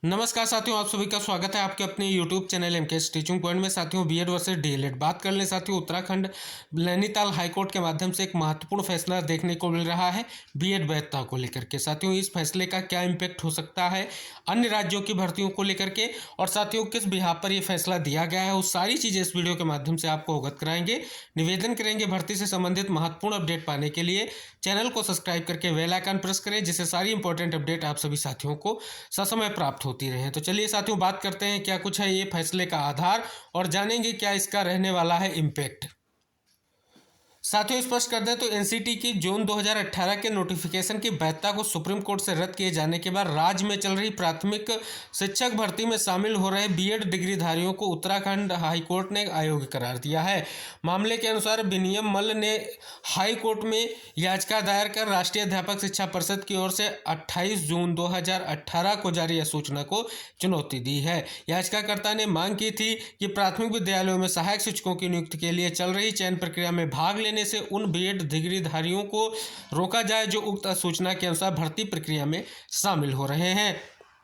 नमस्कार साथियों, आप सभी का स्वागत है आपके अपने YouTube channel MKS teaching point में। साथियों, बीएड वर्सेस डीएलएड बात कर लें। साथियों, उत्तराखंड नैनीताल हाईकोर्ट के माध्यम से एक महत्वपूर्ण फैसला देखने को मिल रहा है बीएड वैधता को लेकर के। साथियों, इस फैसले का क्या इम्पैक्ट हो सकता है अन्य राज्यों की भर्तियों को लेकर के, और साथियों किस बिहाफ पर यह फैसला दिया गया है, उस सारी चीज़ें इस वीडियो के माध्यम से आपको अवगत कराएंगे। निवेदन करेंगे भर्ती से संबंधित महत्वपूर्ण अपडेट पाने के लिए चैनल को सब्सक्राइब करके बेल आइकन प्रेस करें, जिससे सारी इंपॉर्टेंट अपडेट आप सभी साथियों को ससमय प्राप्त होती रहे। तो चलिए साथियों, बात करते हैं क्या कुछ है ये फैसले का आधार और जानेंगे क्या इसका रहने वाला है इम्पैक्ट। साथियों, स्पष्ट कर दें तो एनसीटी की जून 2018 के नोटिफिकेशन की वैधता को सुप्रीम कोर्ट से रद्द किए जाने के बाद राज्य में चल रही प्राथमिक शिक्षक भर्ती में शामिल हो रहे बीएड डिग्रीधारियों को उत्तराखंड हाईकोर्ट ने अयोग्य करार दिया है। मामले के अनुसार विनियम मल्ल ने हाई कोर्ट में याचिका दायर कर राष्ट्रीय अध्यापक शिक्षा परिषद की ओर से 28 जून 2018 को जारी अधिसूचना को चुनौती दी है। याचिकाकर्ता ने मांग की थी कि प्राथमिक विद्यालयों में सहायक शिक्षकों की नियुक्ति के लिए चल रही चयन प्रक्रिया में भाग लेने से उन बीएड डिग्रीधारियों को रोका जाए जो उक्त सूचना के अनुसार भर्ती प्रक्रिया में शामिल हो रहे हैं।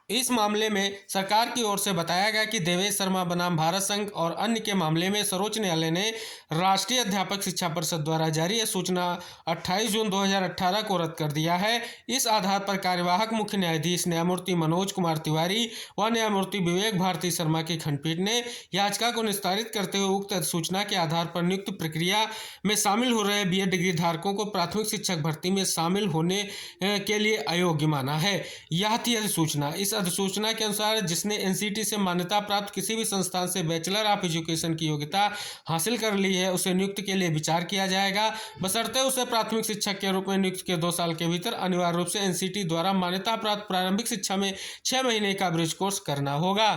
इस मामले में सरकार की ओर से बताया गया कि देवेश शर्मा बनाम भारत संघ और अन्य के मामले में सर्वोच्च न्यायालय ने राष्ट्रीय अध्यापक शिक्षा परिषद द्वारा जारी सूचना 28 जून 2018 को रद्द कर दिया है। इस आधार पर कार्यवाहक मुख्य न्यायाधीश न्यायमूर्ति मनोज कुमार तिवारी व न्यायमूर्ति विवेक भारती शर्मा की खंडपीठ ने याचिका को निस्तारित करते हुए उक्त सूचना के आधार पर नियुक्त प्रक्रिया में शामिल हो रहे बीएड डिग्री धारकों को प्राथमिक शिक्षक भर्ती में शामिल होने के लिए अयोग्य माना है। यह थी अधिसूचना। इस अधिसूचना के अनुसार जिसने एनसीटी से मान्यता प्राप्त किसी भी संस्थान से बैचलर ऑफ एजुकेशन की योग्यता हासिल कर ली है, उसे नियुक्ति के लिए विचार किया जाएगा, बशर्ते उसे प्राथमिक शिक्षक के रूप में नियुक्ति के 2 साल के भीतर अनिवार्य रूप से एनसीटी द्वारा मान्यता प्राप्त प्रारंभिक शिक्षा में 6 महीने का ब्रिज कोर्स करना होगा।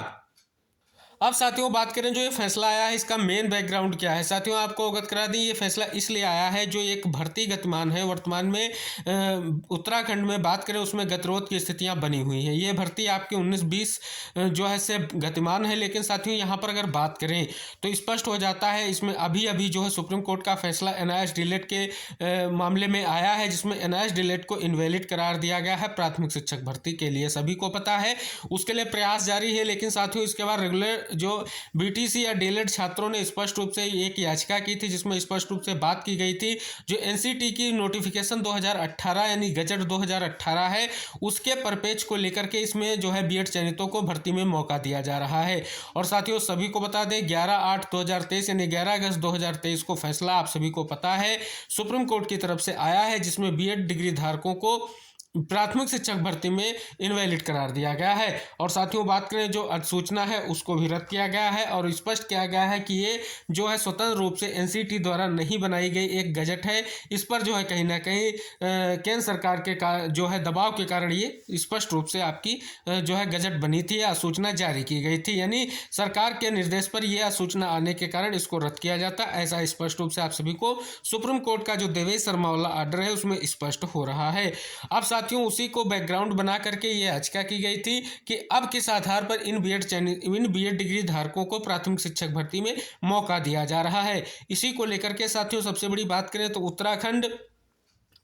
अब साथियों, बात करें जो ये फैसला आया है इसका मेन बैकग्राउंड क्या है। साथियों, आपको अवगत करा दें, ये फैसला इसलिए आया है जो एक भर्ती गतिमान है वर्तमान में उत्तराखंड में बात करें उसमें गतिरोध की स्थितियां बनी हुई हैं। ये भर्ती आपकी 19-20 जो है से गतिमान है, लेकिन साथियों यहाँ पर अगर बात करें तो स्पष्ट हो जाता है इसमें अभी अभी जो है सुप्रीम कोर्ट का फैसला एनआईएस डीएलएड के मामले में आया है, जिसमें एनआईएस डीएलएड को इनवैलिड करार दिया गया है प्राथमिक शिक्षक भर्ती के लिए। सभी को पता है उसके लिए प्रयास जारी है, लेकिन साथियों इसके बाद रेगुलर जो बीटीसी या डीएलएड छात्रों ने स्पष्ट रूप से एक याचिका की थी, जिसमें स्पष्ट रूप से बात की गई थी जो एनसीटी की नोटिफिकेशन 2018 यानी गजट 2018 है उसके परपेच को लेकर के इसमें जो है बीएड चयनितों को भर्ती में मौका दिया जा रहा है। और साथियों सभी को बता दें 11/8/2023 यानी 11 अगस्त 2023 को फैसला आप सभी को पता है सुप्रीम कोर्ट की तरफ से आया है, जिसमें बीएड डिग्री धारकों को प्राथमिक शिक्षक भर्ती में इनवैलिड करार दिया गया है। और साथियों बात करें जो अधिसूचना है उसको भी रद्द किया गया है और स्पष्ट किया गया है कि ये जो है स्वतंत्र रूप से एनसीटी द्वारा नहीं बनाई गई एक गजट है। इस पर जो है कहीं ना कहीं केंद्र सरकार के जो है दबाव के कारण ये स्पष्ट रूप से आपकी जो है गजट बनी थी या सूचना जारी की गई थी, यानी सरकार के निर्देश पर यह सूचना आने के कारण इसको रद्द किया जाता, ऐसा स्पष्ट रूप से आप सभी को सुप्रीम कोर्ट का जो देवेश शर्मा वाला आर्डर है उसमें स्पष्ट हो रहा है। अब साथियों उसी को बैकग्राउंड बना करके ये याचिका की गई थी कि अब किस आधार पर इन बीएड डिग्री धारकों को प्राथमिक शिक्षक भर्ती में मौका दिया जा रहा है। इसी को लेकर के साथियों सबसे बड़ी बात करें तो उत्तराखंड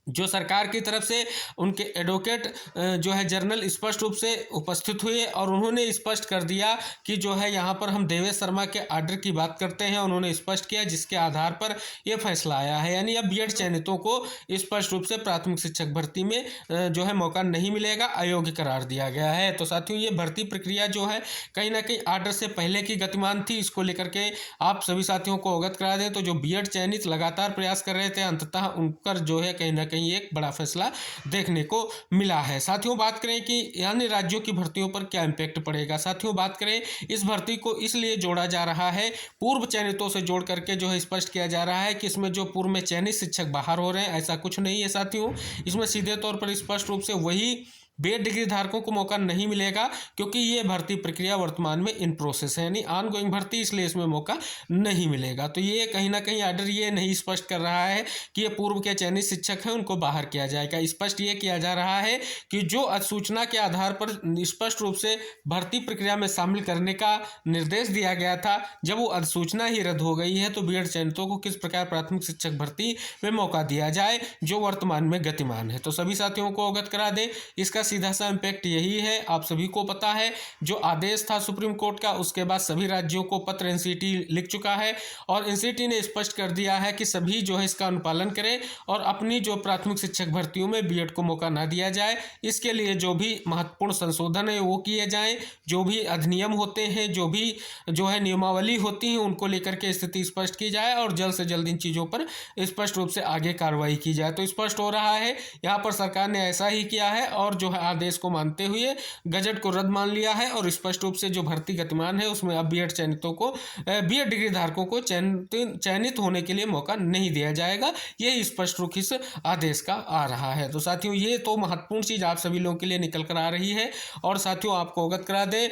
जो सरकार की तरफ से उनके एडवोकेट जो है जनरल स्पष्ट रूप से उपस्थित हुए और उन्होंने स्पष्ट कर दिया कि जो है यहाँ पर हम देवेश शर्मा के आर्डर की बात करते हैं। उन्होंने स्पष्ट किया जिसके आधार पर यह फैसला आया है, यानी अब बीएड चयनितों को स्पष्ट रूप से प्राथमिक शिक्षक भर्ती में जो है मौका नहीं मिलेगा, अयोग्य करार दिया गया है। तो साथियों ये भर्ती प्रक्रिया जो है कहीं ना कहीं आर्डर से पहले की गतिमान थी, इसको लेकर के आप सभी साथियों को अवगत करा दें। तो जो बीएड चयनित लगातार प्रयास कर रहे थे अंततः उन पर जो है कहीं ना कहीं एक बड़ा फैसला देखने को मिला है। साथियों बात करें कि अन्य राज्यों की भर्तियों पर क्या इम्पैक्ट पड़ेगा। साथियों बात करें इस भर्ती को इसलिए जोड़ा जा रहा है, पूर्व चयनितों से जोड़ करके जो है स्पष्ट किया जा रहा है कि इसमें जो पूर्व में चयनित शिक्षक बाहर हो रहे हैं ऐसा कुछ नहीं है। साथियों इसमें सीधे तौर पर स्पष्ट रूप से वही बीएड डिग्री धारकों को मौका नहीं मिलेगा, क्योंकि ये भर्ती प्रक्रिया वर्तमान में इन प्रोसेस है, यानी ऑन गोइंग भर्ती, इसलिए इसमें मौका नहीं मिलेगा। तो ये कहीं ना कहीं आर्डर ये नहीं स्पष्ट कर रहा है कि ये पूर्व के चयनित शिक्षक हैं उनको बाहर किया जाएगा। स्पष्ट ये किया जा रहा है कि जो अधिसूचना के आधार पर स्पष्ट रूप से भर्ती प्रक्रिया में शामिल करने का निर्देश दिया गया था, जब वो अधिसूचना ही रद्द हो गई है तो बीएड चयनितों को किस प्रकार प्राथमिक शिक्षक भर्ती में मौका दिया जाए जो वर्तमान में गतिमान है। तो सभी साथियों को अवगत करा दें इसका सीधा सा इम्पैक्ट यही है, आप सभी को पता है। जो आदेश था सुप्रीम कोर्ट का, उसके बाद सभी राज्यों को पत्र एनसीटी लिख चुका है और एनसीटी ने स्पष्ट कर दिया है कि सभी जो है इसका अनुपालन करें और अपनी जो प्राथमिक शिक्षक भर्तियों में बीएड को मौका ना दिया जाए। इसके लिए जो भी महत्वपूर्ण संशोधन है वो किए जाएं, जो भी अधिनियम होते हैं, जो भी जो है नियमावली होती हैं, उनको लेकर के स्थिति स्पष्ट की जाए और जल्द से जल्द इन चीज़ों पर स्पष्ट रूप से आगे कार्रवाई की जाए। तो स्पष्ट हो रहा है यहाँ पर सरकार ने ऐसा ही किया है और जो है आदेश को मानते हुए गजट को रद्द मान लिया है और स्पष्ट रूप से जो भर्ती गतिमान है उसमें अब बीएड चयनितों को, बीएड डिग्री धारकों को चयनित होने के लिए मौका नहीं दिया जाएगा। यही स्पष्ट रूप इस आदेश का आ रहा है। तो साथियों, ये तो महत्वपूर्ण चीज़ आप सभी लोगों के लिए निकल कर आ रही है। और साथियों, आपको अवगत करा दें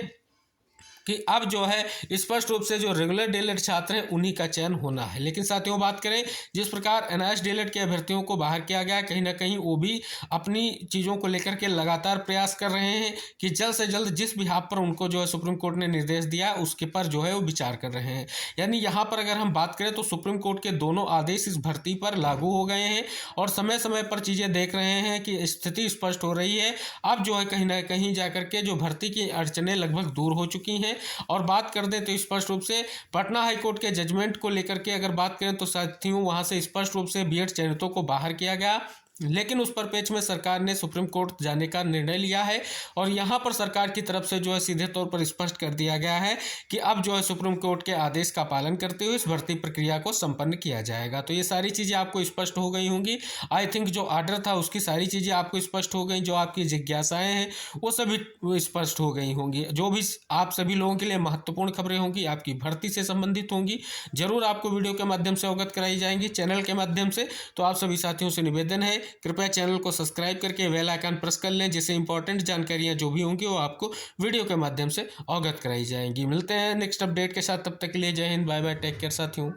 कि अब जो है स्पष्ट रूप से जो रेगुलर डीएलएड छात्र हैं उन्हीं का चयन होना है। लेकिन साथियों, बात करें जिस प्रकार एनआईएस डीएलएड के अभ्यर्थियों को बाहर किया गया, कहीं ना कहीं वो भी अपनी चीज़ों को लेकर के लगातार प्रयास कर रहे हैं कि जल्द से जल्द जिस भी हाथ पर उनको जो है सुप्रीम कोर्ट ने निर्देश दिया उसके पर जो है वो विचार कर रहे हैं। यानी यहाँ पर अगर हम बात करें तो सुप्रीम कोर्ट के दोनों आदेश इस भर्ती पर लागू हो गए हैं और समय समय पर चीज़ें देख रहे हैं कि स्थिति स्पष्ट हो रही है। अब जो है कहीं ना कहीं जाकर के जो भर्ती की अड़चनें लगभग दूर हो चुकी हैं। और बात कर दें तो स्पष्ट रूप से पटना हाईकोर्ट के जजमेंट को लेकर के अगर बात करें तो साथियों वहां से स्पष्ट रूप से बीएड चयनितों को बाहर किया गया, लेकिन उस पर पेच में सरकार ने सुप्रीम कोर्ट जाने का निर्णय लिया है और यहाँ पर सरकार की तरफ से जो है सीधे तौर पर स्पष्ट कर दिया गया है कि अब जो है सुप्रीम कोर्ट के आदेश का पालन करते हुए इस भर्ती प्रक्रिया को संपन्न किया जाएगा। तो ये सारी चीज़ें आपको स्पष्ट हो गई होंगी। आई थिंक जो आर्डर था उसकी सारी चीज़ें आपको स्पष्ट हो गई, जो आपकी जिज्ञासाएँ हैं वो सभी स्पष्ट हो गई होंगी। जो भी आप सभी लोगों के लिए महत्वपूर्ण खबरें होंगी आपकी भर्ती से संबंधित होंगी, जरूर आपको वीडियो के माध्यम से अवगत कराई जाएंगी, चैनल के माध्यम से। तो आप सभी साथियों से निवेदन है, कृपया चैनल को सब्सक्राइब करके बेल आइकन प्रेस कर लें, जिससे इंपॉर्टेंट जानकारियां जो भी होंगी वो आपको वीडियो के माध्यम से अवगत कराई जाएंगी। मिलते हैं नेक्स्ट अपडेट के साथ, तब तक के लिए Jai Hind, bye bye, take care साथियों।